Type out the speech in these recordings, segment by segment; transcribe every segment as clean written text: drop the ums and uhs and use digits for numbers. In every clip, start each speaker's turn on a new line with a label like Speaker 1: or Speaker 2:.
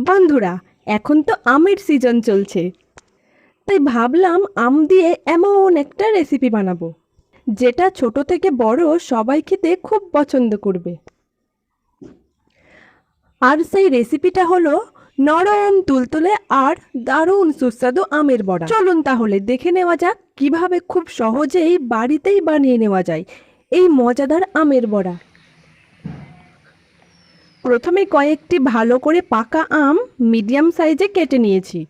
Speaker 1: বন্ধুরা, এখন তো আমের সিজন চলছে, তাই ভাবলাম আম দিয়ে এমন একটা রেসিপি বানাবো যেটা ছোট থেকে বড় সবাই খেতে খুব পছন্দ করবে। আর সেই রেসিপিটা হলো নরম তুলতুলে আর দারুণ সুস্বাদু আমের বড়া। চলুন তাহলে দেখে নেওয়া যাক কিভাবে খুব সহজেই বাড়িতেই বানিয়ে নেওয়া যায় এই মজাদার আমের বড়া। প্রথমে কয়েকটি ভালো করে পাকা আম মিডিয়াম সাইজে কেটে নিয়েছি।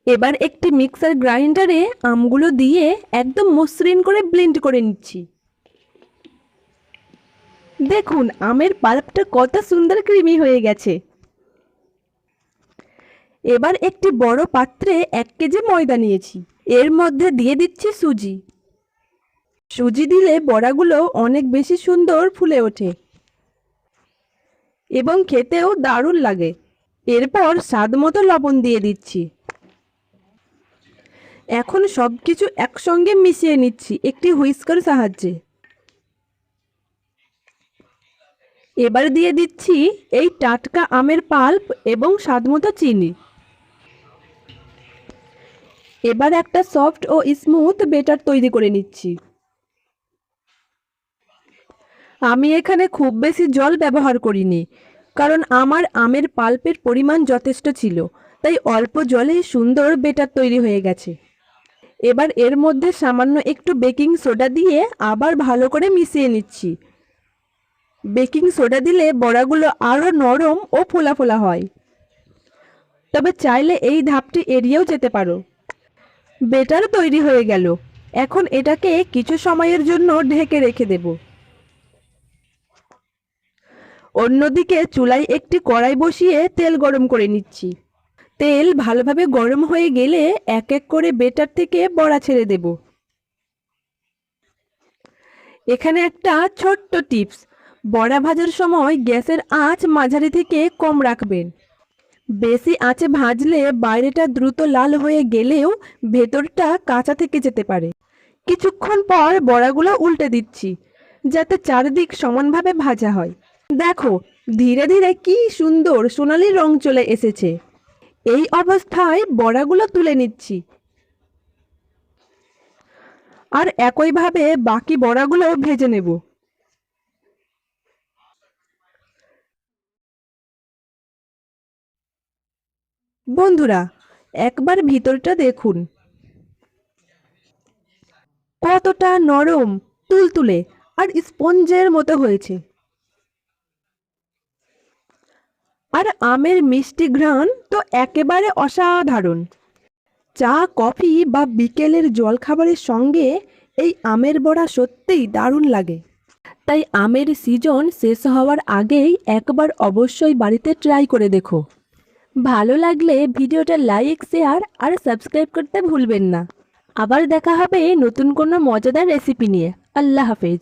Speaker 1: এবার একটি মিক্সার গ্রাইন্ডারে আমগুলো দিয়ে একদম মসৃণ করে ব্লেন্ড করে নিচ্ছি। দেখুন আমের পাল্পটা কত সুন্দর ক্রিমি হয়ে গেছে। এবার একটি বড় পাত্রে 1 কেজি ময়দা নিয়েছি। এর মধ্যে দিয়ে দিচ্ছি সুজি। সুজি দিলে বড়াগুলো অনেক বেশি সুন্দর ফুলে ওঠে এবং খেতেও দারুণ লাগে। এরপর স্বাদমতো লবণ দিয়ে দিচ্ছি। এখন সব কিছু একসঙ্গে মিশিয়ে নিচ্ছি একটি হুইস্কার সাহায্যে। এবার দিয়ে দিচ্ছি এই টাটকা আমের পাল্প এবং স্বাদমতো চিনি। এবার একটা সফট ও স্মুথ বেটার তৈরি করে নিচ্ছি। আমি এখানে খুব বেশি জল ব্যবহার করিনি, কারণ আমার আমের পাল্পের পরিমাণ যথেষ্ট ছিল, তাই অল্প জলে সুন্দর বেটার তৈরি হয়ে গেছে। এবার এর মধ্যে সামান্য একটু বেকিং সোডা দিয়ে আবার ভালো করে মিশিয়ে নিচ্ছি। বেকিং সোডা দিলে বড়াগুলো আরও নরম ও ফোলা ফোলা হয়, তবে চাইলে এই ধাপটি এড়িয়েও যেতে পারো। বেটার তৈরি হয়ে গেল। এখন এটাকে কিছু সময়ের জন্য ঢেকে রেখে দেব। অন্যদিকে চুলায় একটি কড়াই বসিয়ে তেল গরম করে নিচ্ছি। তেল ভালোভাবে গরম হয়ে গেলে এক এক করে বেটার থেকে বড়া ছেড়ে দেব। এখানে একটা ছোট্ট টিপস, বড়া ভাজার সময় গ্যাসের আঁচ মাঝারি থেকে কম রাখবেন। বেশি আঁচে ভাজলে বাইরেটা দ্রুত লাল হয়ে গেলেও ভেতরটা কাঁচা থেকে যেতে পারে। কিছুক্ষণ পর বড়াগুলো উল্টে দিচ্ছি যাতে চারদিক সমানভাবে ভাজা হয়। দেখো ধীরে ধীরে কি সুন্দর সোনালি রং চলে এসেছে। এই অবস্থায় বড়াগুলো তুলে নিচ্ছি আর একইভাবে বাকি বড়াগুলো ভেজে নেব। বন্ধুরা, একবার ভিতরটা দেখুন কতটা নরম, তুলতুলে আর স্পঞ্জের মতো হয়েছে। আর আমের মিষ্টি ঘ্রাণ তো একেবারে অসাধারণ। চা, কফি বা বিকেলের জলখাবারের সঙ্গে এই আমের বড়া সত্যিই দারুণ লাগে। তাই আমের সিজন শেষ হওয়ার আগেই একবার অবশ্যই বাড়িতে ট্রাই করে দেখো। ভালো লাগলে ভিডিওটা লাইক, শেয়ার আর সাবস্ক্রাইব করতে ভুলবেন না। আবার দেখা হবে নতুন কোনো মজাদার রেসিপি নিয়ে। আল্লাহ হাফেজ।